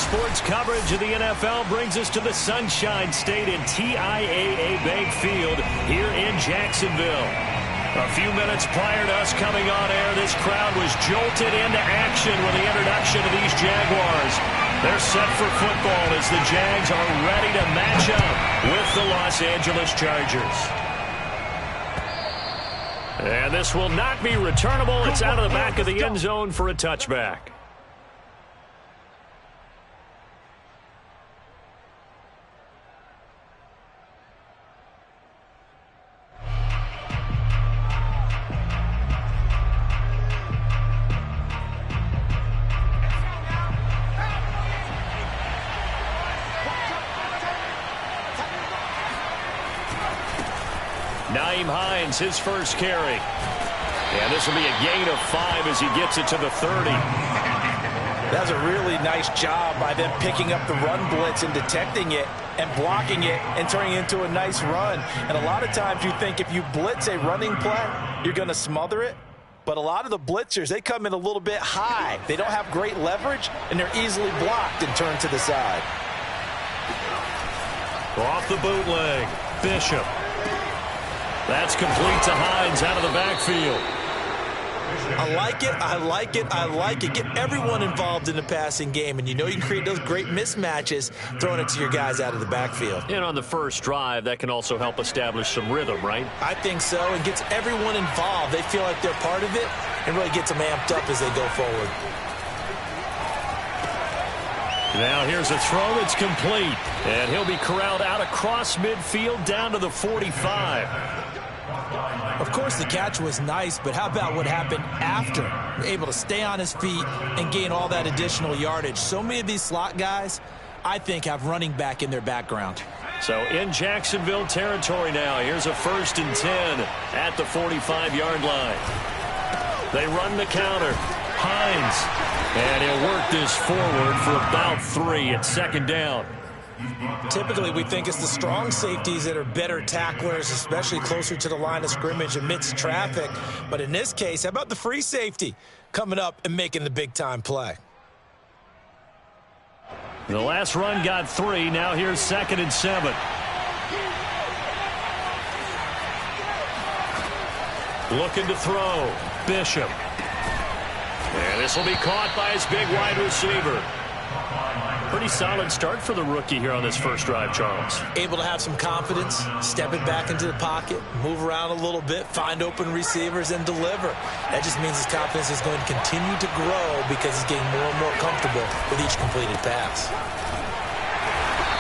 sports coverage of the NFL brings us to the Sunshine State and TIAA Bank Field here in Jacksonville. A few minutes prior to us coming on air, this crowd was jolted into action with the introduction of these Jaguars. They're set for football as the Jags are ready to match up with the Los Angeles Chargers. And this will not be returnable. It's out of the back of the end zone for a touchback. His first carry. And this will be a gain of 5 as he gets it to the 30. That's a really nice job by them picking up the run blitz and detecting it and blocking it and turning it into a nice run. And a lot of times you think if you blitz a running play, you're going to smother it. But a lot of the blitzers, they come in a little bit high. They don't have great leverage, and they're easily blocked and turned to the side. Off the bootleg, Bishop. That's complete to Hines out of the backfield. I like it, I like it, I like it. Get everyone involved in the passing game, and you know you can create those great mismatches throwing it to your guys out of the backfield. And on the first drive, that can also help establish some rhythm, right? I think so, and gets everyone involved. They feel like they're part of it and really gets them amped up as they go forward. Now here's a throw that's complete, and he'll be corralled out across midfield down to the 45. Of course, the catch was nice, but how about what happened after? Able to stay on his feet and gain all that additional yardage. So many of these slot guys, I think, have running back in their background. So in Jacksonville territory now, here's a 1st and 10 at the 45-yard line. They run the counter. Hines, and he'll work this forward for about 3 at 2nd down. Typically, we think it's the strong safeties that are better tacklers, especially closer to the line of scrimmage amidst traffic. But in this case, how about the free safety coming up and making the big-time play? The last run got 3. Now here's 2nd and 7. Looking to throw. Bishop. And this will be caught by his big wide receiver. Pretty solid start for the rookie here on this first drive, Charles. Able to have some confidence, step it back into the pocket, move around a little bit, find open receivers, and deliver. That just means his confidence is going to continue to grow because he's getting more and more comfortable with each completed pass.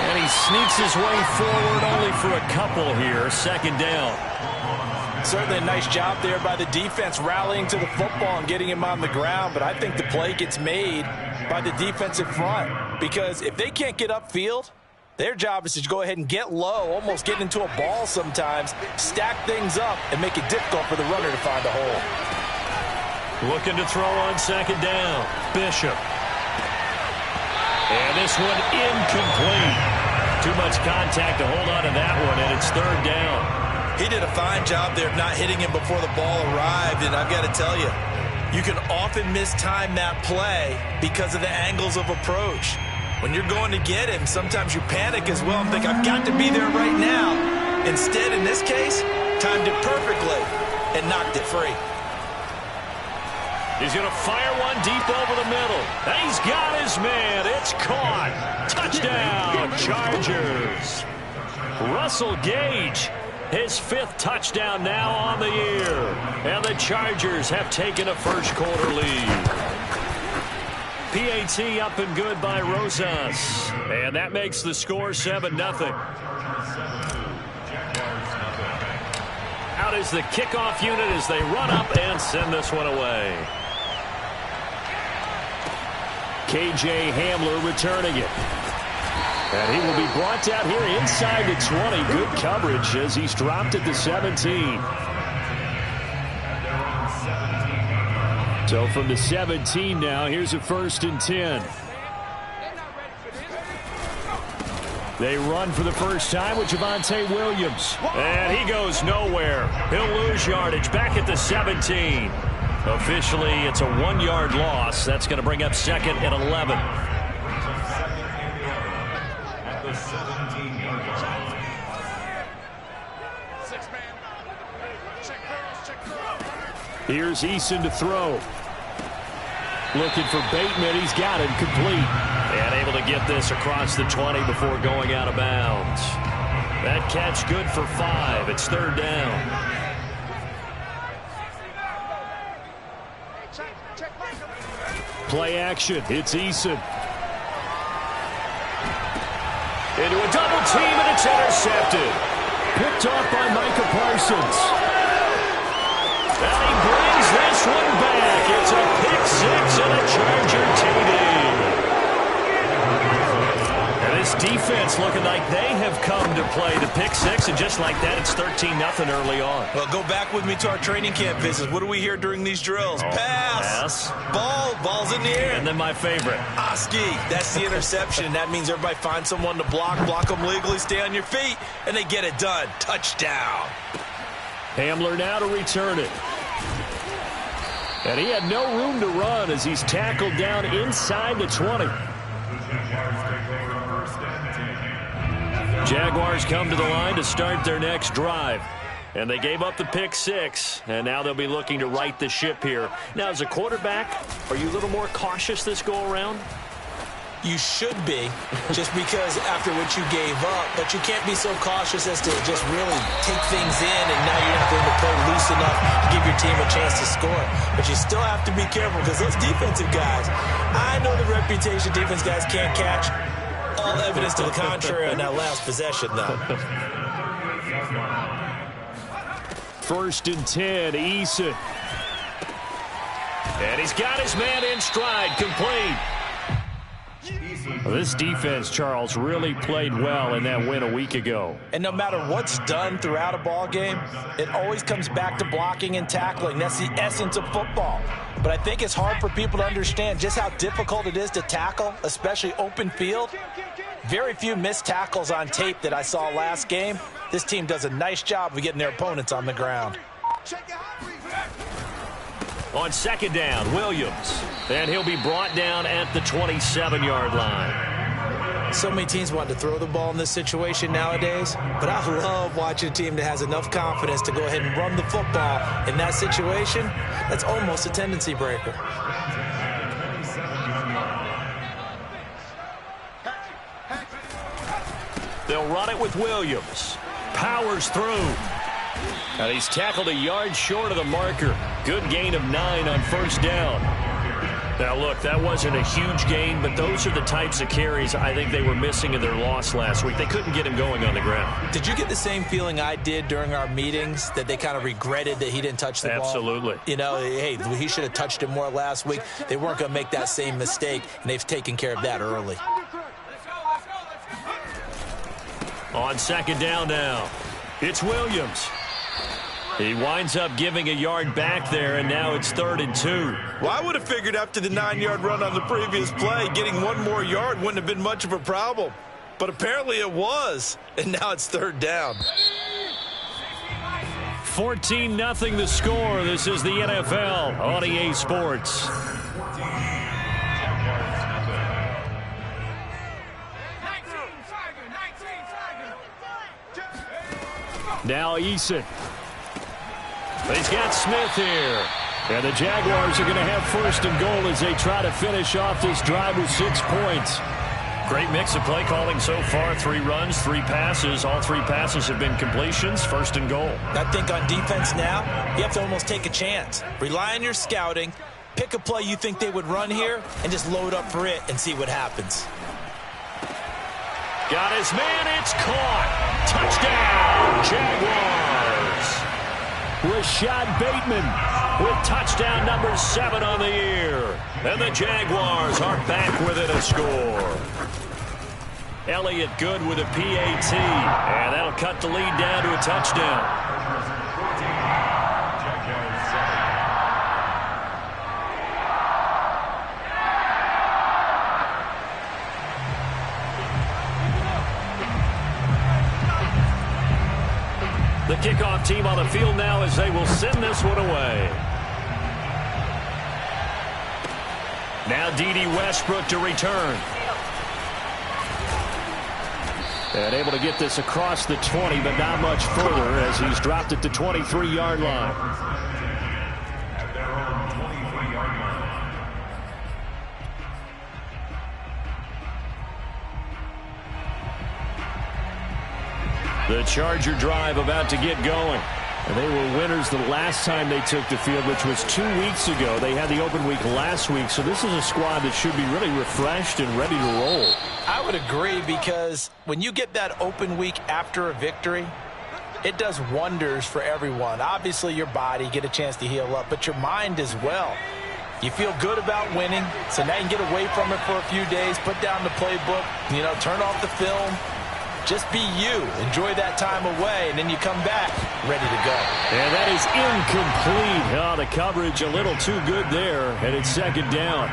And he sneaks his way forward only for a couple here, 2nd down. Certainly a nice job there by the defense rallying to the football and getting him on the ground, but I think the play gets made by the defensive front because if they can't get upfield, their job is to go ahead and get low, almost get into a ball sometimes, stack things up, and make it difficult for the runner to find a hole. Looking to throw on 2nd down. Bishop. And this one incomplete. Too much contact to hold on to that one, and it's 3rd down. He did a fine job there of not hitting him before the ball arrived, and I've got to tell you, you can often mistime that play because of the angles of approach. When you're going to get him, sometimes you panic as well and think, I've got to be there right now. Instead, in this case, timed it perfectly and knocked it free. He's going to fire one deep over the middle. He's got his man. It's caught. Touchdown, Chargers. Russell Gage. His 5th touchdown now on the year. And the Chargers have taken a first-quarter lead. PAT up and good by Rosas. And that makes the score 7-0. Out is the kickoff unit as they run up and send this one away. KJ Hamler returning it. And he will be brought down here inside the 20. Good coverage as he's dropped at the 17. So from the 17 now, here's a 1st and 10. They run for the first time with Javonte Williams. And he goes nowhere. He'll lose yardage back at the 17. Officially, it's a 1-yard loss. That's going to bring up 2nd and 11. Here's Eason to throw. Looking for Bateman. He's got it complete. And able to get this across the 20 before going out of bounds. That catch good for 5. It's third down. Play action. It's Eason. Into a double team, and it's intercepted. Picked off by Micah Parsons. And he brings this one back. It's a pick 6 and a Charger TD. And this defense looking like they have come to play the pick 6, and just like that, it's 13-0 early on. Well, go back with me to our training camp visits. What do we hear during these drills? Pass. Ball's in the air. And then my favorite. Oski. That's the interception. That means everybody finds someone to block them legally, stay on your feet, and they get it done. Touchdown. Hamler now to return it. And he had no room to run as he's tackled down inside the 20. Jaguars come to the line to start their next drive. And they gave up the pick 6, and now they'll be looking to right the ship here. Now, as a quarterback, are you a little more cautious this go-around? You should be, just because after what you gave up. But you can't be so cautious as to just really take things in, and now you're not going to play loose enough to give your team a chance to score. But you still have to be careful because those defensive guys, I know the reputation defense guys can't catch. All evidence to the contrary on that last possession, though. 1st and 10, Eason. And he's got his man in stride, complete. Well, this defense, Charles, really played well in that win a week ago. And no matter what's done throughout a ball game, it always comes back to blocking and tackling. That's the essence of football. But I think it's hard for people to understand just how difficult it is to tackle, especially open field. Very few missed tackles on tape that I saw last game. This team does a nice job of getting their opponents on the ground. On 2nd down, Williams. And he'll be brought down at the 27-yard line. So many teams want to throw the ball in this situation nowadays, but I love watching a team that has enough confidence to go ahead and run the football. In that situation, that's almost a tendency breaker. They'll run it with Williams. Powers through. And he's tackled a yard short of the marker. Good gain of 9 on 1st down. Now, look, that wasn't a huge gain, but those are the types of carries I think they were missing in their loss last week. They couldn't get him going on the ground. Did you get the same feeling I did during our meetings, that they kind of regretted that he didn't touch the ball? Absolutely. You know, hey, he should have touched it more last week. They weren't going to make that same mistake, and they've taken care of that early. On 2nd down now, it's Williams. He winds up giving a yard back there, and now it's 3rd and 2. Well, I would have figured after the 9-yard run on the previous play, getting one more yard wouldn't have been much of a problem. But apparently it was, and now it's 3rd down. 14-0 the score. This is the NFL on EA Sports. Now Eason. He's got Smith here. And the Jaguars are going to have 1st and goal as they try to finish off this drive with 6 points. Great mix of play calling so far. 3 runs, 3 passes. All 3 passes have been completions. 1st and goal. I think on defense now, you have to almost take a chance. Rely on your scouting. Pick a play you think they would run here and just load up for it and see what happens. Got his man. It's caught. Touchdown, Jaguars. Rashad Bateman with touchdown number 7 on the year. And the Jaguars are back within a score. Elliott Good with a PAT. And that'll cut the lead down to a touchdown. The kickoff team on the field now as they will send this one away. Now D.D. Westbrook to return. And able to get this across the 20, but not much further as he's dropped it to 23-yard line. The Charger drive about to get going. And they were winners the last time they took the field, which was 2 weeks ago. They had the open week last week, so this is a squad that should be really refreshed and ready to roll. I would agree, because when you get that open week after a victory, it does wonders for everyone. Obviously, your body, get a chance to heal up, but your mind as well. You feel good about winning, so now you can get away from it for a few days, put down the playbook, turn off the film. Just be you. Enjoy that time away, and then you come back ready to go. And that is incomplete. Oh, the coverage a little too good there, and it's second down.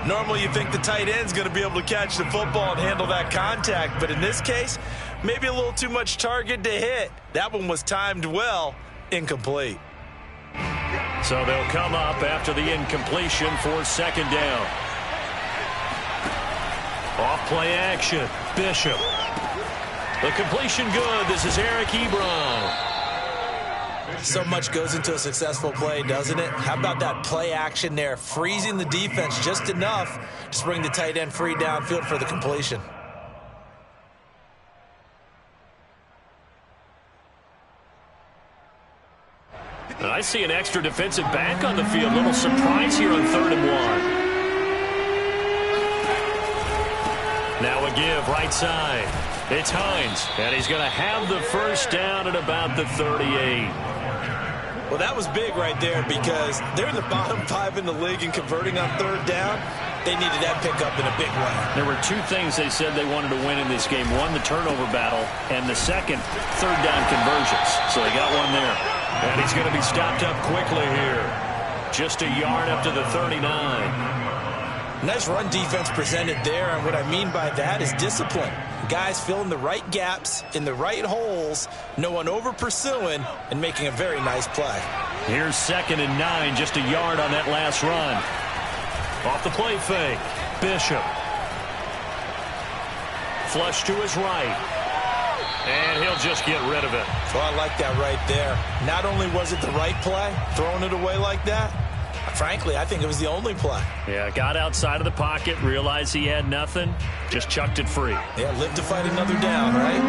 Normally you think the tight end's going to be able to catch the football and handle that contact, but in this case, maybe a little too much target to hit. That one was timed well, incomplete. So they'll come up after the incompletion for second down. Off play action, Bishop. The completion good. This is Eric Ebron. So much goes into a successful play, doesn't it? How about that play action there, freezing the defense just enough to bring the tight end free downfield for the completion. I see an extra defensive back on the field. Little surprise here on 3rd and 1. Now a give right side. It's Hines, and he's going to have the first down at about the 38. Well, that was big right there, because they're in the bottom 5 in the league in converting on 3rd down. They needed that pickup in a big way. There were 2 things they said they wanted to win in this game. One, the turnover battle, and the second, 3rd down conversions. So they got one there. And he's going to be stopped up quickly here. Just a yard up to the 39. Nice run defense presented there, and what I mean by that is discipline. Guys filling the right gaps in the right holes, no one over pursuing, and making a very nice play. Here's 2nd and 9, just a yard on that last run. Off the play fake, Bishop. Flush to his right. And he'll just get rid of it. Well, I like that right there. Not only was it the right play, throwing it away like that, frankly, I think it was the only play. Yeah, got outside of the pocket, realized he had nothing, just chucked it free. Yeah, live to fight another down, right?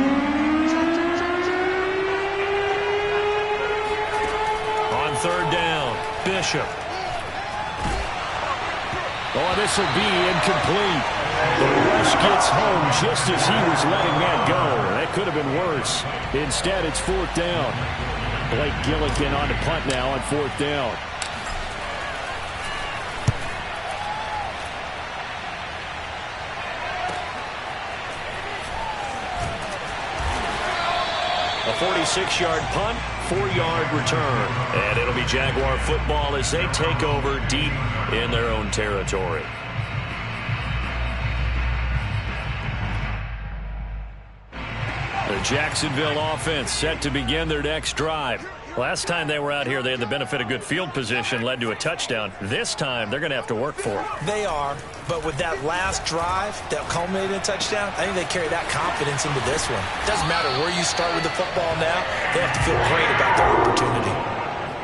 On 3rd down, Bishop. Oh, this will be incomplete. The rush gets home just as he was letting that go. That could have been worse. Instead, it's 4th down. Blake Gillikin on the punt now on 4th down. A 46-yard punt, 4-yard return. And it'll be Jaguar football as they take over deep in their own territory. The Jacksonville offense set to begin their next drive. Last time they were out here, they had the benefit of good field position, led to a touchdown. This time, they're going to have to work for it. They are, but with that last drive that culminated in a touchdown, I think they carry that confidence into this one. Doesn't matter where you start with the football now, they have to feel great about their opportunity.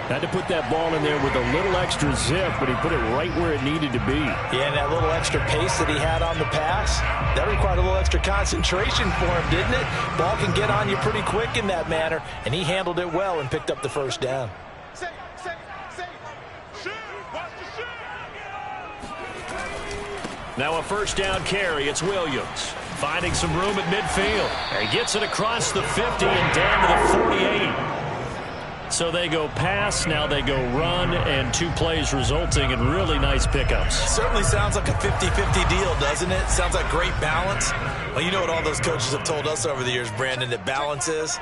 Had to put that ball in there with a little extra zip, but he put it right where it needed to be. Yeah, and that little extra pace that he had on the pass, that required a little extra concentration for him, didn't it? Ball can get on you pretty quick in that manner, and he handled it well and picked up the first down. Now a first down carry. It's Williams finding some room at midfield. He gets it across the 50 and down to the 48. So they go pass, now they go run, and 2 plays resulting in really nice pickups. Certainly sounds like a 50-50 deal, doesn't it? Sounds like great balance. Well, you know what all those coaches have told us over the years, Brandon, that balance is?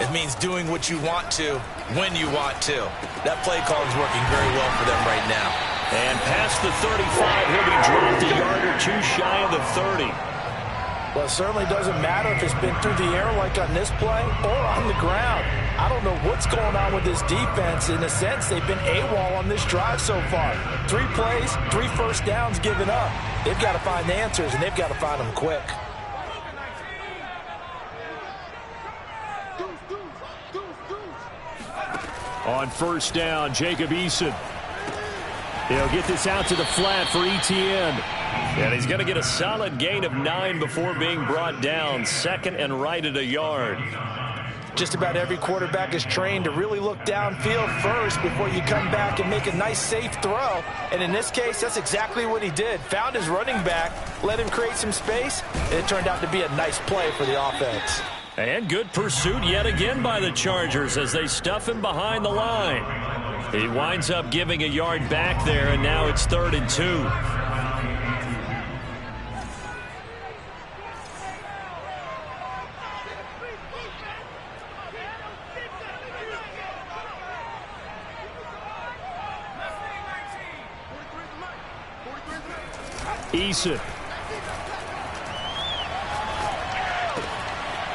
It means doing what you want to when you want to. That play call is working very well for them right now. And past the 35, he'll be dropped a yard or 2 shy of the 30. Well, it certainly doesn't matter if it's been through the air like on this play or on the ground. I don't know what's going on with this defense. In a sense, they've been AWOL on this drive so far. 3 plays, 3 first downs given up. They've got to find the answers, and they've got to find them quick. On first down, Jacob Eason. He'll get this out to the flat for Etienne. And he's going to get a solid gain of 9 before being brought down. Second and right at a yard. Just about every quarterback is trained to really look downfield first before you come back and make a nice, safe throw. And in this case, that's exactly what he did. Found his running back, let him create some space, and it turned out to be a nice play for the offense. And good pursuit yet again by the Chargers as they stuff him behind the line. He winds up giving a yard back there, and now it's 3rd and 2. Eason.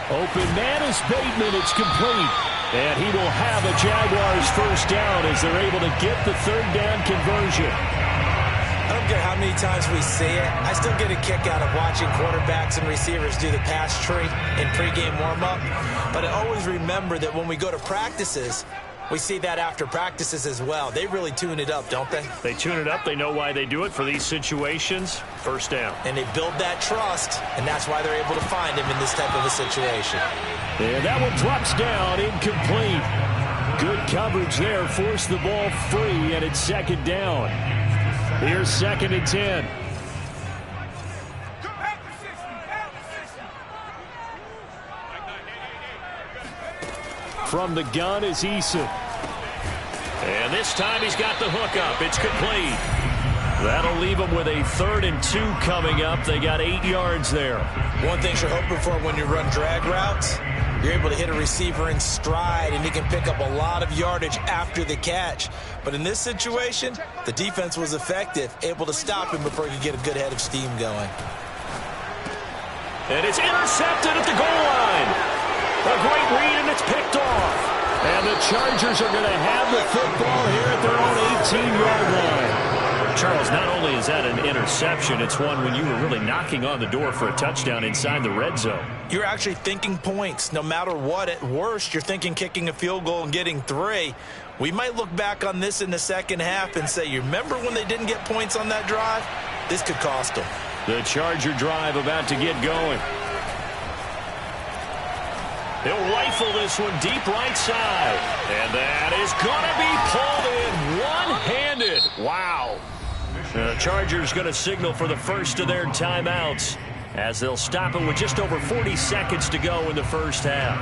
Open man is Bateman. It's complete. And he will have a Jaguars first down as they're able to get the 3rd down conversion. I don't care how many times we see it. I still get a kick out of watching quarterbacks and receivers do the pass tree in pregame warm-up. But I always remember that when we go to practices, we see that after practices as well. They really tune it up, don't they? They tune it up. They know why they do it for these situations. First down. And they build that trust, and that's why they're able to find him in this type of a situation. And that one drops down, incomplete. Good coverage there. Forced the ball free, and it's 2nd down. Here's 2nd and 10. From the gun is Eason. And this time he's got the hook up. It's complete. That'll leave them with a 3rd and 2 coming up. They got 8 yards there. One thing you're hoping for when you run drag routes, you're able to hit a receiver in stride, and he can pick up a lot of yardage after the catch. But in this situation, the defense was effective, able to stop him before he could get a good head of steam going. And it's intercepted at the goal line. A great read, and it's picked off. And the Chargers are going to have the football here at their own 18-yard line. Charles, not only is that an interception, it's one when you were really knocking on the door for a touchdown inside the red zone. You're actually thinking points. No matter what, at worst, you're thinking kicking a field goal and getting 3. We might look back on this in the second half and say, you remember when they didn't get points on that drive? This could cost them. The Charger drive about to get going. He'll rifle this one deep right side. And that is going to be pulled in one-handed. Wow. The Chargers going to signal for the first of their timeouts as they'll stop it with just over 40 seconds to go in the first half.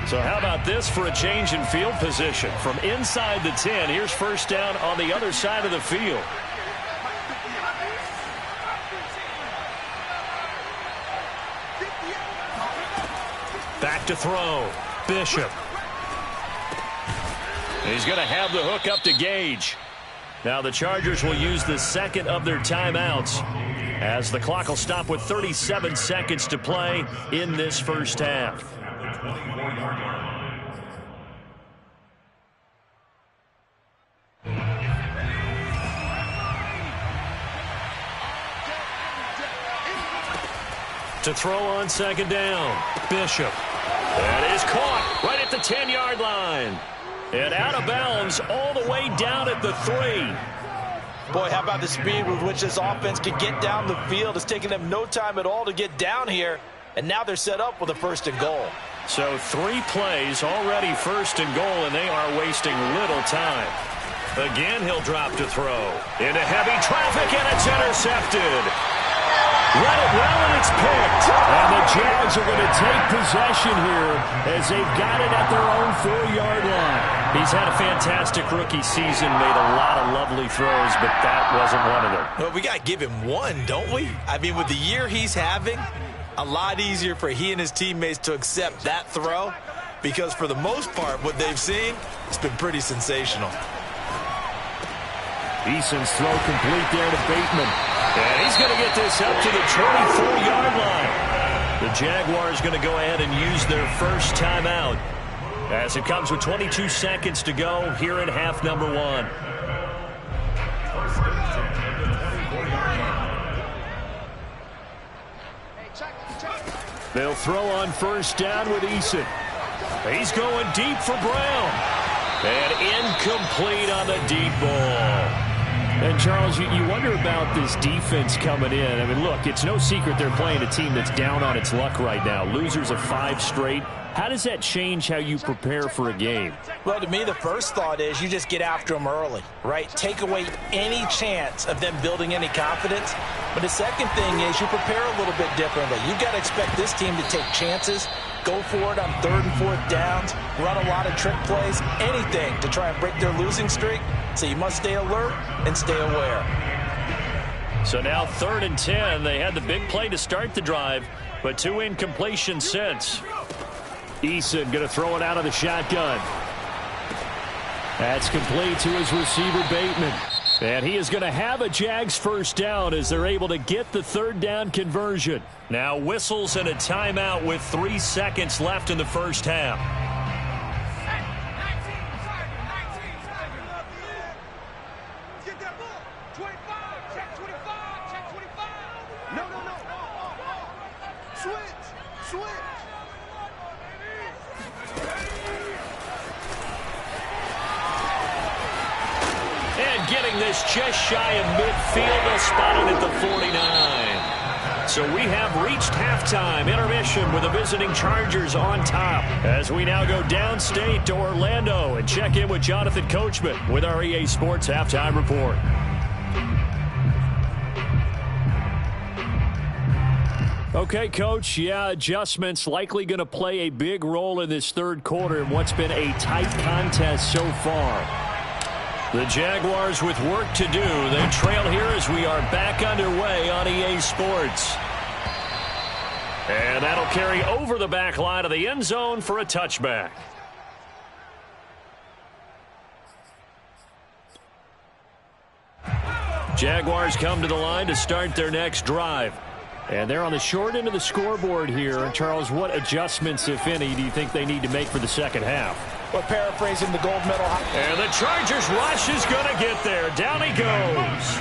So how about this for a change in field position? From inside the 10, here's first down on the other side of the field. Back to throw. Bishop. He's going to have the hook up to Gage. Now the Chargers will use the second of their timeouts as the clock will stop with 37 seconds to play in this first half. To throw on second down. Bishop. That is caught right at the 10-yard line. And out of bounds all the way down at the 3. Boy, how about the speed with which this offense can get down the field? It's taken them no time at all to get down here. And now they're set up with a 1st and goal. So 3 plays already 1st and goal, and they are wasting little time. Again, he'll drop to throw. Into heavy traffic, and it's intercepted. Let it well, and it's picked. And the Jags are going to take possession here as they've got it at their own 4-yard line. He's had a fantastic rookie season, made a lot of lovely throws, but that wasn't one of them. Well, we got to give him one, don't we? I mean, with the year he's having, a lot easier for he and his teammates to accept that throw because for the most part, what they've seen, it's been pretty sensational. Eason's throw complete there to Bateman. And he's going to get this up to the 24-yard line. The Jaguars going to go ahead and use their first timeout as it comes with 22 seconds to go here in half number 1. They'll throw on first down with Eason. He's going deep for Brown. Incomplete on the deep ball. And, Charles, you wonder about this defense coming in. I mean, look, it's no secret they're playing a team that's down on its luck right now. Losers of 5 straight. How does that change how you prepare for a game? Well, to me, the first thought is you just get after them early, right? Take away any chance of them building any confidence. But the second thing is you prepare a little bit differently. You've got to expect this team to take chances, go for it on 3rd and 4th downs, run a lot of trick plays, anything to try and break their losing streak. So you must stay alert and stay aware. So now 3rd and 10. They had the big play to start the drive, but 2 incompletions since. Eason going to throw it out of the shotgun. That's complete to his receiver, Bateman. And he is going to have a Jags first down as they're able to get the 3rd down conversion. Now whistles and a timeout with 3 seconds left in the first half. Just shy of midfield. They'll spot it at the 49. So we have reached halftime intermission with the visiting Chargers on top as we now go downstate to Orlando and check in with Jonathan Coachman with our EA Sports Halftime Report. Okay, Coach, yeah, adjustments likely going to play a big role in this 3rd quarter in what's been a tight contest so far. The Jaguars with work to do. They trail here as we are back underway on EA Sports. And that'll carry over the back line of the end zone for a touchback. Jaguars come to the line to start their next drive. And they're on the short end of the scoreboard here. And, Charles, what adjustments, if any, do you think they need to make for the second half? Well, paraphrasing the gold medal. And the Chargers rush is going to get there. Down he goes.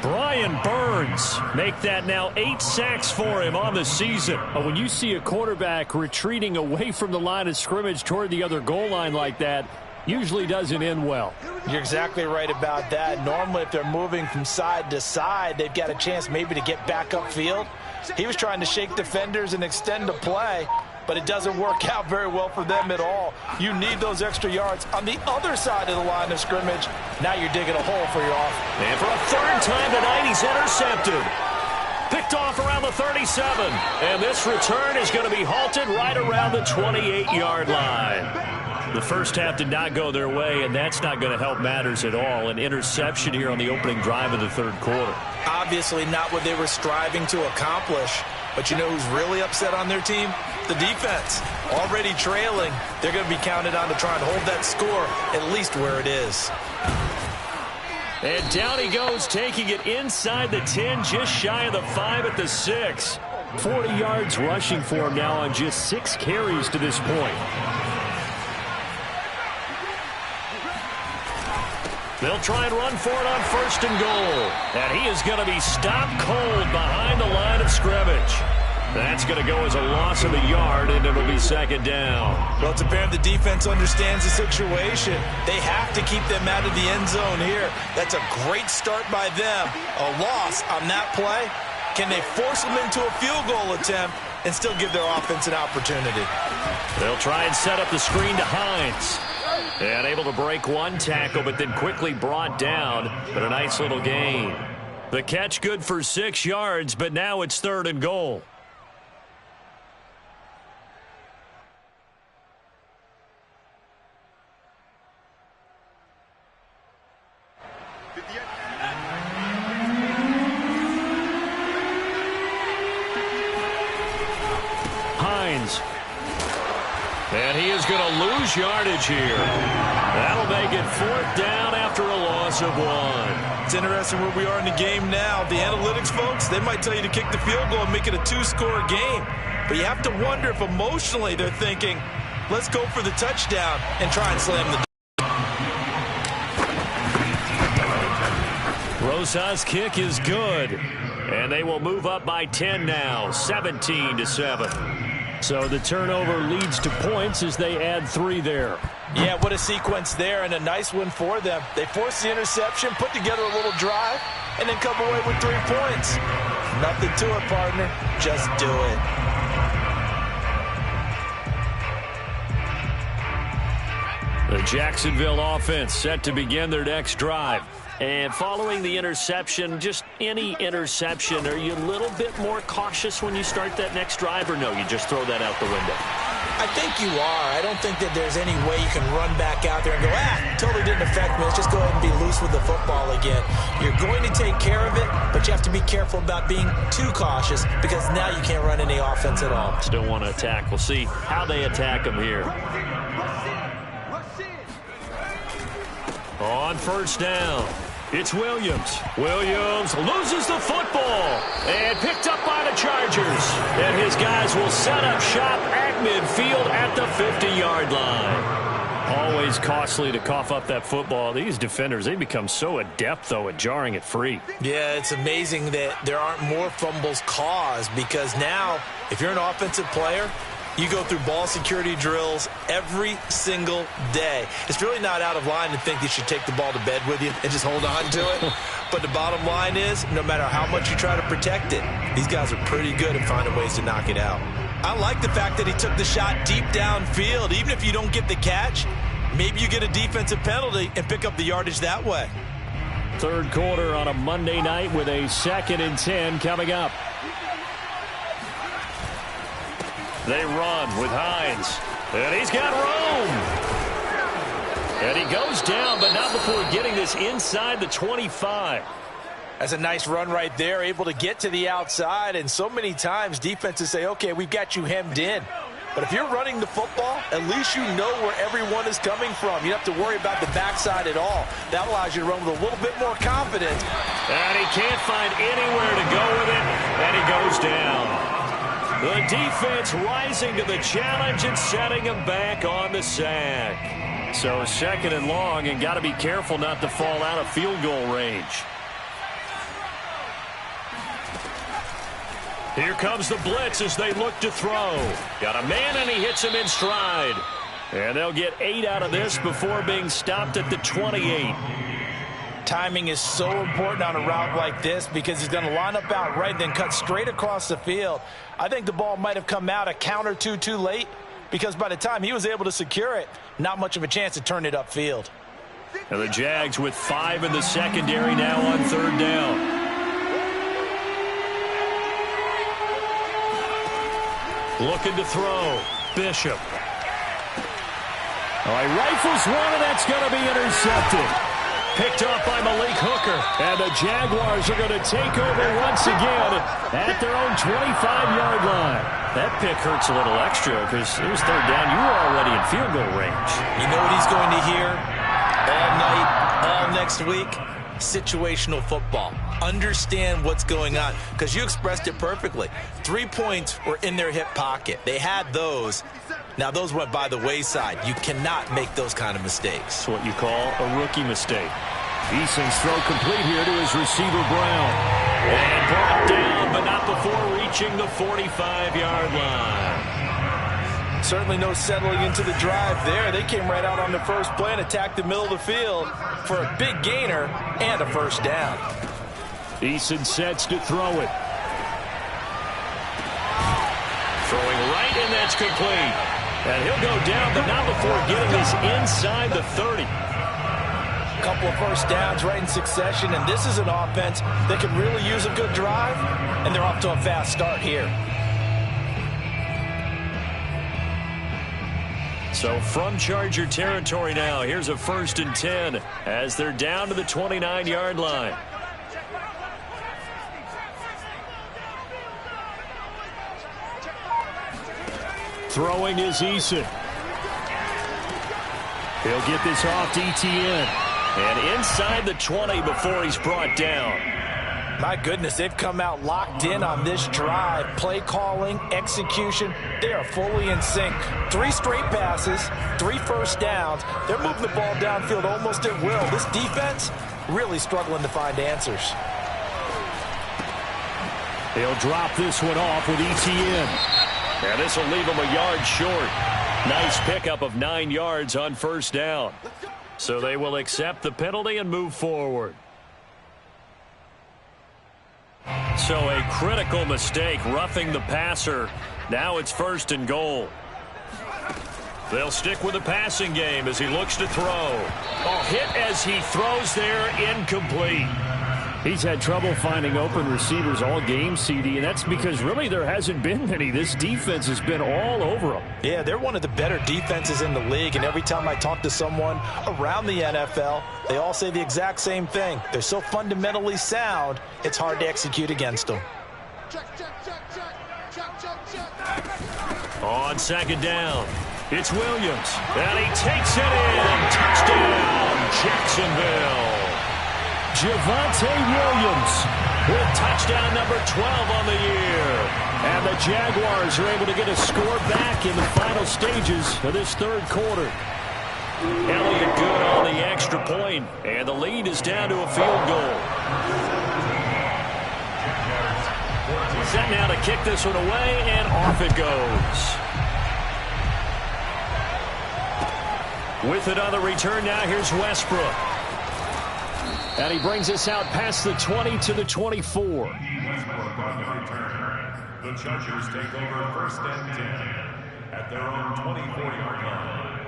Brian Burns make that now 8 sacks for him on the season. But when you see a quarterback retreating away from the line of scrimmage toward the other goal line like that, usually doesn't end well. You're exactly right about that. Normally, if they're moving from side to side, they've got a chance maybe to get back upfield. He was trying to shake defenders and extend the play, but it doesn't work out very well for them at all. You need those extra yards on the other side of the line of scrimmage. Now you're digging a hole for your offense. And for a 3rd time tonight, he's intercepted. Picked off around the 37. And this return is going to be halted right around the 28-yard line. The first half did not go their way, and that's not going to help matters at all. An interception here on the opening drive of the 3rd quarter. Obviously not what they were striving to accomplish. But you know who's really upset on their team? The defense. Already trailing. They're going to be counted on to try and hold that score at least where it is. And down he goes, taking it inside the 10, just shy of the 5 at the 6. 40 yards rushing for him now on just 6 carries to this point. They'll try and run for it on 1st and goal. And he is going to be stopped cold behind the line of scrimmage. That's going to go as a loss of a yard, and it'll be 2nd down. Well, it's apparent the defense understands the situation. They have to keep them out of the end zone here. That's a great start by them. A loss on that play. Can they force them into a field goal attempt and still give their offense an opportunity? They'll try and set up the screen to Hines. And able to break one tackle, but then quickly brought down. But a nice little gain. The catch good for 6 yards, but now it's 3rd and goal. Hines. And he is going to lose yardage here. That'll make it 4th down after a loss of 1. It's interesting where we are in the game now. The analytics folks, they might tell you to kick the field goal and make it a 2-score game. But you have to wonder if emotionally they're thinking, let's go for the touchdown and try and slam the door. Rosas' kick is good. And they will move up by 10 now, 17-7. So the turnover leads to points as they add 3 there. Yeah, what a sequence there, and a nice one for them. They force the interception, put together a little drive, and then come away with 3 points. Nothing to it, partner. Just do it. The Jacksonville offense set to begin their next drive. And following the interception, just any interception, are you a little bit more cautious when you start that next drive, or no, you just throw that out the window? I think you are. I don't think that there's any way you can run back out there and go, totally didn't affect me. Let's just go ahead and be loose with the football again. You're going to take care of it, but you have to be careful about being too cautious because now you can't run any offense at all. Still want to attack. We'll see how they attack them here. On first down, it's Williams. Williams loses the football and picked up by the Chargers. And his guys will set up shop at midfield at the 50-yard line. Always costly to cough up that football. These defenders, they become so adept, though, at jarring it free. Yeah, it's amazing that there aren't more fumbles caused because now, if you're an offensive player, you go through ball security drills every single day. It's really not out of line to think you should take the ball to bed with you and just hold on to it. But the bottom line is, no matter how much you try to protect it, these guys are pretty good at finding ways to knock it out. I like the fact that he took the shot deep downfield. Even if you don't get the catch, maybe you get a defensive penalty and pick up the yardage that way. Third quarter on a Monday night with a 2nd and 10 coming up. They run with Hines. And he's got room. And he goes down, but not before getting this inside the 25. That's a nice run right there, able to get to the outside. And so many times defenses say, okay, we've got you hemmed in. But if you're running the football, at least you know where everyone is coming from. You don't have to worry about the backside at all. That allows you to run with a little bit more confidence. And he can't find anywhere to go with it, and he goes down. The defense rising to the challenge and setting him back on the sack. So 2nd and long, and got to be careful not to fall out of field goal range. Here comes the blitz as they look to throw. Got a man, and he hits him in stride. And they'll get 8 out of this before being stopped at the 28. Timing is so important on a route like this because he's going to line up out right, then cut straight across the field. I think the ball might have come out a count or two too late because by the time he was able to secure it, not much of a chance to turn it upfield. And the Jags with 5 in the secondary now on 3rd down. Looking to throw. Bishop. All right, rifles one, and that's going to be intercepted. Picked up by Malik Hooker. And the Jaguars are going to take over once again at their own 25-yard line. That pick hurts a little extra because it was 3rd down. You were already in field goal range. You know what he's going to hear all night, all next week? Situational football. Understand what's going on because you expressed it perfectly. 3 points were in their hip pocket. They had those. Now, those went by the wayside. You cannot make those kind of mistakes. It's what you call a rookie mistake. Eason's throw complete here to his receiver, Brown. And brought down, but not before reaching the 45-yard line. Certainly no settling into the drive there. They came right out on the first play and attacked the middle of the field for a big gainer and a first down. Eason sets to throw it. Throwing right, and that's complete. And he'll go down, but not before getting this inside the 30. Couple of first downs right in succession, and this is an offense that can really use a good drive, and they're off to a fast start here. So from Charger territory now, here's a 1st and 10 as they're down to the 29-yard line. Throwing is Eason. He'll get this off to Etienne. And inside the 20 before he's brought down. My goodness, they've come out locked in on this drive. Play calling, execution, they are fully in sync. 3 straight passes, 3 first downs. They're moving the ball downfield almost at will. This defense really struggling to find answers. They'll drop this one off with Etienne. And this will leave him a yard short. Nice pickup of 9 yards on first down. So they will accept the penalty and move forward. So a critical mistake, roughing the passer. Now it's 1st and goal. They'll stick with the passing game as he looks to throw. Oh, hit as he throws there, incomplete. He's had trouble finding open receivers all game, CD, and that's because really there hasn't been many. This defense has been all over them. Yeah, they're one of the better defenses in the league, and every time I talk to someone around the NFL, they all say the exact same thing. They're so fundamentally sound, it's hard to execute against them. On 2nd down, it's Williams, and he takes it in. Touchdown, Jacksonville. Javonte Williams with touchdown number 12 on the year. And the Jaguars are able to get a score back in the final stages of this 3rd quarter. Elliott good on the extra point, and the lead is down to a field goal. Set now to kick this one away, and off it goes. With it on the return now, here's Westbrook. And he brings us out past the 20 to the 24. Westbrook on the return. The Chargers take over 1st and 10 at their own 24-yard line.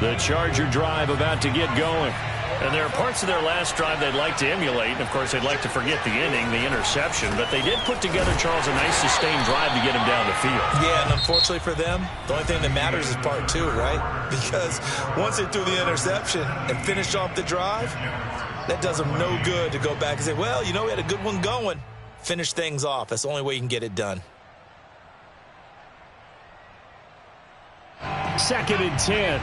The Charger drive about to get going. And there are parts of their last drive they'd like to emulate. And, of course, they'd like to forget the inning, the interception. But they did put together, Charles, a nice sustained drive to get him down the field. Yeah, and unfortunately for them, the only thing that matters is part 2, right? Because once they threw the interception and finished off the drive, that does them no good to go back and say, well, you know, we had a good one going. Finish things off. That's the only way you can get it done. 2nd and 10.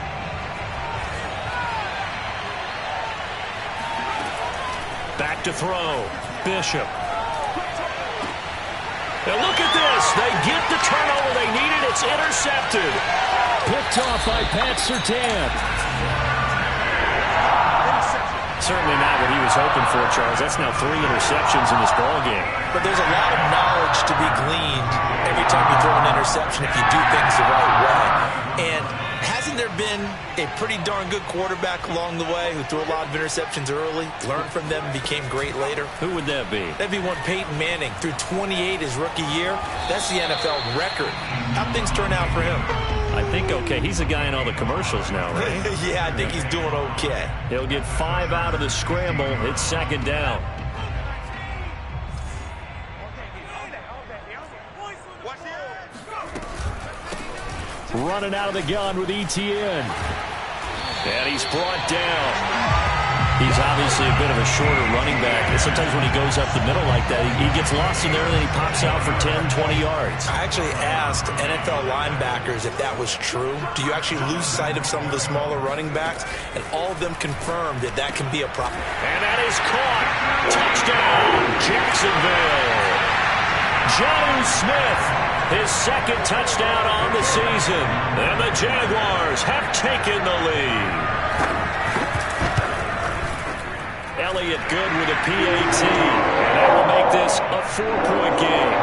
Back to throw. Bishop. And look at this. They get the turnover they needed. It's intercepted. Picked off by Pat Surtain. Certainly not what he was hoping for, Charles. That's now 3 interceptions in this ballgame. But there's a lot of knowledge to be gleaned every time you throw an interception if you do things the right way. And hasn't there been a pretty darn good quarterback along the way who threw a lot of interceptions early, learned from them, and became great later? Who would that be? That'd be one Peyton Manning. Threw 28 his rookie year. That's the NFL record. How'd things turn out for him? I think okay. He's the guy in all the commercials now, right? Yeah, I think he's doing okay. He'll get 5 out of the scramble. It's 2nd down. Running out of the gun with ETN. And he's brought down. He's obviously a bit of a shorter running back. And sometimes when he goes up the middle like that, he gets lost in there and then he pops out for 10, 20 yards. I actually asked NFL linebackers if that was true. Do you actually lose sight of some of the smaller running backs? And all of them confirmed that that can be a problem. And that is caught. Touchdown, Jacksonville. Jonnu Smith, his 2nd touchdown on the season. And the Jaguars have taken the lead. Elliott good with a PAT. And that will make this a 4-point game.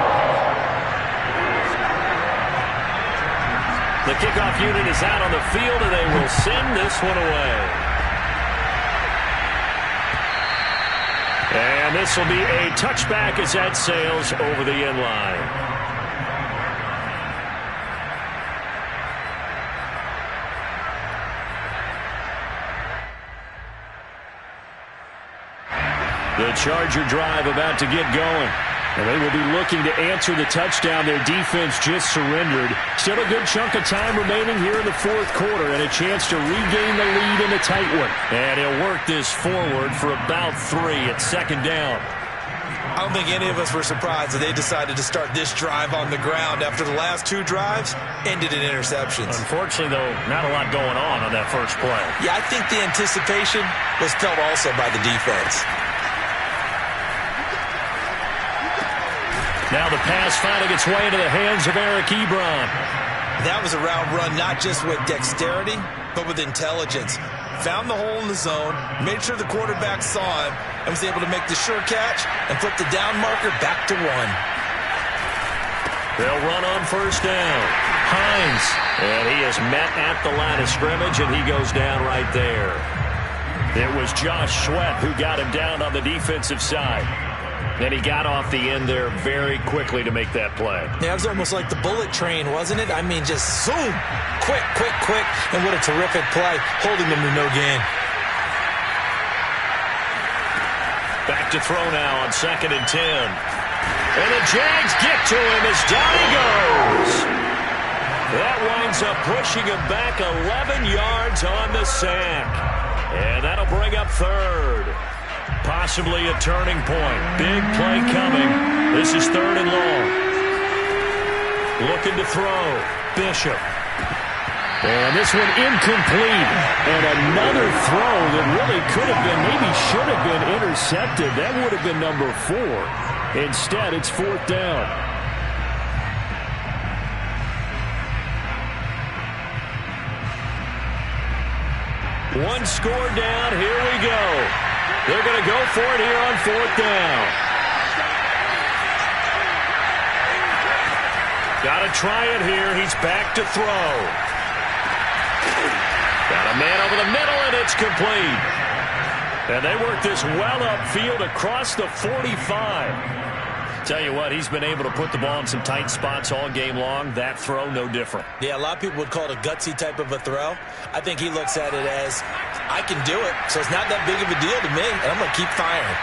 The kickoff unit is out on the field, and they will send this one away. And this will be a touchback as that sails over the end line. The Charger drive about to get going. And they will be looking to answer the touchdown their defense just surrendered. Still a good chunk of time remaining here in the 4th quarter and a chance to regain the lead in a tight one. And he'll work this forward for about 3 at 2nd down. I don't think any of us were surprised that they decided to start this drive on the ground after the last 2 drives ended in interceptions. Unfortunately, though, not a lot going on that first play. Yeah, I think the anticipation was felt also by the defense. Now the pass finding its way into the hands of Eric Ebron. That was a route run not just with dexterity, but with intelligence. Found the hole in the zone, made sure the quarterback saw him, and was able to make the sure catch and flip the down marker back to 1. They'll run on first down. Hines. And he is met at the line of scrimmage, and he goes down right there. It was Josh Sweat who got him down on the defensive side. And he got off the end there very quickly to make that play. Yeah, it was almost like the bullet train, wasn't it? I mean, just zoom. Quick, quick, quick. And what a terrific play, holding them to no gain. Back to throw now on 2nd and 10. And the Jags get to him as down he goes. That winds up pushing him back 11 yards on the sack. And that'll bring up 3rd. Possibly a turning point. Big play coming. This is 3rd and long. Looking to throw. Bishop. And this one incomplete. And another throw that really could have been, maybe should have been intercepted. That would have been number 4. Instead, it's 4th down. One score down. Here we go. They're going to go for it here on 4th down. Got to try it here. He's back to throw. Got a man over the middle, and it's complete. And they work this well upfield across the 45. Tell you what, he's been able to put the ball in some tight spots all game long. That throw, no different. Yeah, a lot of people would call it a gutsy type of a throw. I think he looks at it as, I can do it, so it's not that big of a deal to me, and I'm going to keep firing.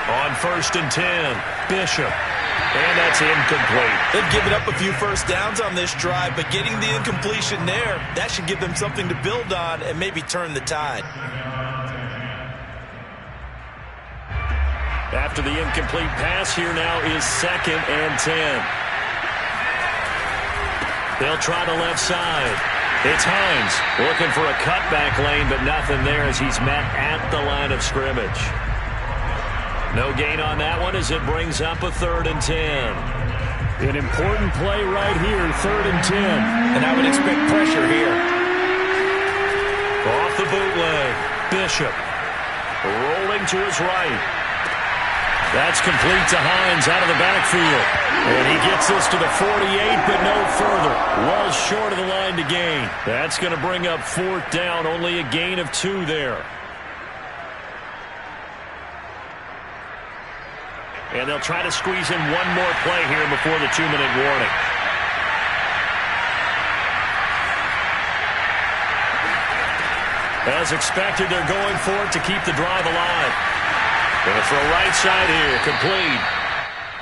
On 1st and 10, Bishop. And that's incomplete. They've given up a few first downs on this drive, but getting the incompletion there, that should give them something to build on and maybe turn the tide. After the incomplete pass, here now is 2nd and 10. They'll try the left side. It's Hines looking for a cutback lane, but nothing there as he's met at the line of scrimmage. No gain on that one as it brings up a 3rd and 10. An important play right here, 3rd and 10. And I would expect pressure here. Off the bootleg, Bishop rolling to his right. That's complete to Hines out of the backfield. And he gets this to the 48, but no further. Well short of the line to gain. That's going to bring up 4th down, only a gain of 2 there. And they'll try to squeeze in one more play here before the 2-minute warning. As expected, they're going for it to keep the drive alive. Going to throw right side here, complete.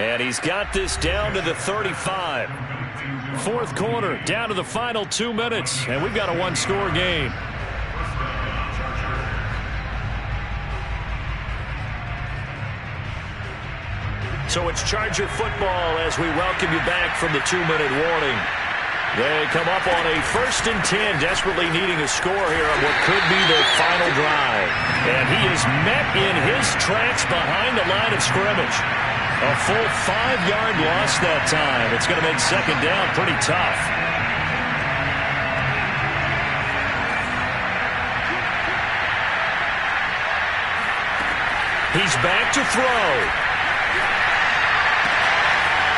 And he's got this down to the 35. 4th quarter, down to the final 2 minutes, and we've got a 1-score game. So it's Charger football as we welcome you back from the 2-minute warning. They come up on a 1st and 10, desperately needing a score here on what could be their final drive. And he is met in his tracks behind the line of scrimmage. A full 5-yard loss that time. It's going to make 2nd down pretty tough. He's back to throw.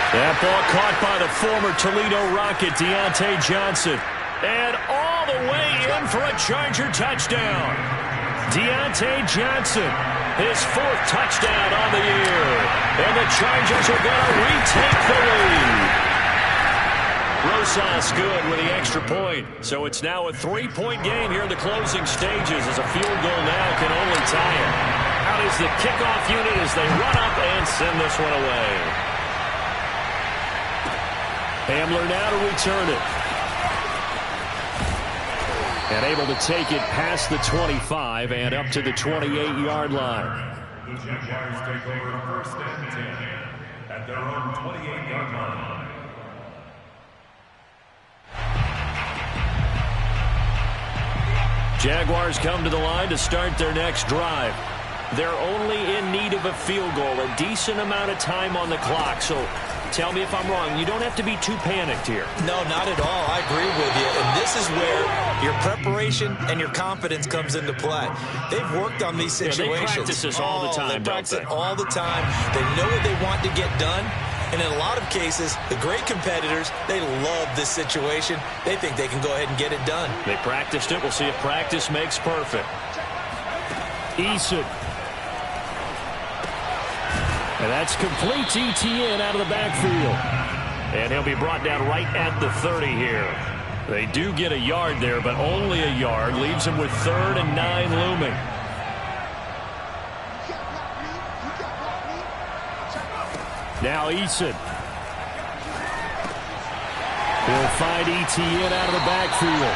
That ball caught by the former Toledo Rocket, Deontay Johnson. And all the way in for a Charger touchdown. Deontay Johnson, his 4th touchdown on the year. And the Chargers are going to retake the lead. Rosas good with the extra point. So it's now a 3-point game here in the closing stages as a field goal now can only tie it. Out is the kickoff unit as they run up and send this one away. Hamler now to return it. And able to take it past the 25 and up to the 28-yard line. The Jaguars take over 1st and 10 at their own 28-yard line. Jaguars come to the line to start their next drive. They're only in need of a field goal, a decent amount of time on the clock. So tell me if I'm wrong. You don't have to be too panicked here. No, not at all. I agree with you. And this is where your preparation and your confidence comes into play. They've worked on these situations. They practice this all the time, They practice don't it they? all the time. They know what they want to get done. And in a lot of cases, the great competitors, they love this situation. They think they can go ahead and get it done. They practiced it. We'll see if practice makes perfect. Eason. And that's complete to ETN out of the backfield. And he'll be brought down right at the 30 here. They do get a yard there, but only a yard. Leaves him with 3rd and 9 looming. Now Eason. He'll find ETN out of the backfield.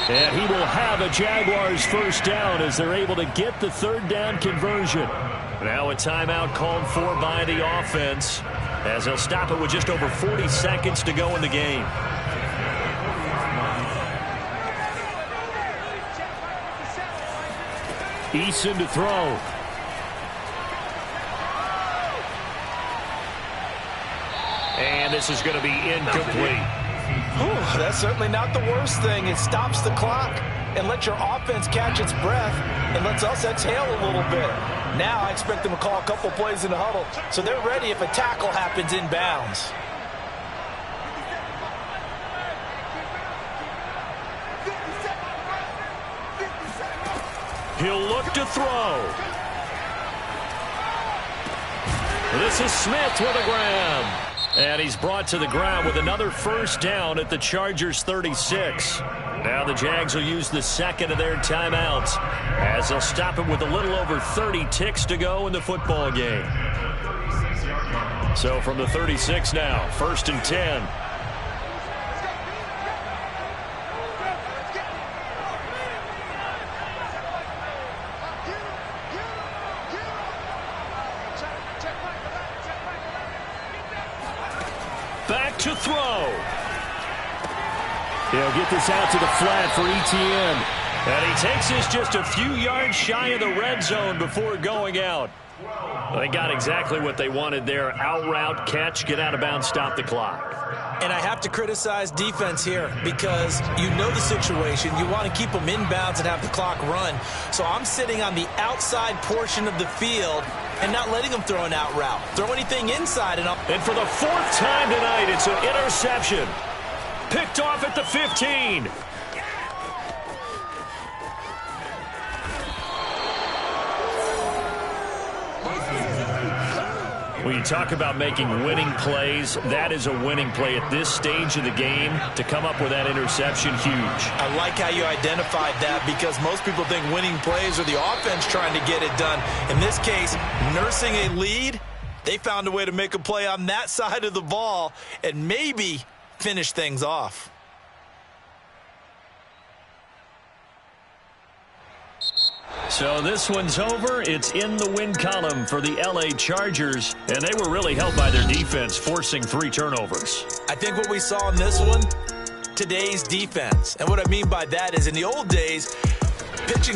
And he will have a Jaguars first down as they're able to get the 3rd down conversion. Now a timeout called for by the offense as they'll stop it with just over 40 seconds to go in the game. Eason to throw. And this is going to be incomplete. Ooh, that's certainly not the worst thing. It stops the clock and lets your offense catch its breath and lets us exhale a little bit. Now I expect them to call a couple plays in the huddle so they're ready if a tackle happens inbounds. He'll look to throw. This is Smith with a grab. And he's brought to the ground with another first down at the Chargers 36. Now the Jags will use the second of their timeouts as they'll stop it with a little over 30 ticks to go in the football game. So from the 36 now, 1st and 10. Back to throw. He'll get this out to the flat for ETN. And he takes this just a few yards shy of the red zone before going out. They got exactly what they wanted there. Out route, catch, get out of bounds, stop the clock. And I have to criticize defense here because you know the situation. You want to keep them inbounds and have the clock run. So I'm sitting on the outside portion of the field and not letting them throw an out route. Throw anything inside. And for the 4th time tonight, it's an interception. Picked off at the 15. When you talk about making winning plays, that is a winning play at this stage of the game. To come up with that interception, huge. I like how you identified that because most people think winning plays are the offense trying to get it done. In this case, nursing a lead, they found a way to make a play on that side of the ball and maybe finish things off. So this one's over. It's in the win column for the LA Chargers, and they were really helped by their defense, forcing 3 turnovers. I think what we saw in this one, today's defense. And what I mean by that is in the old days, pitching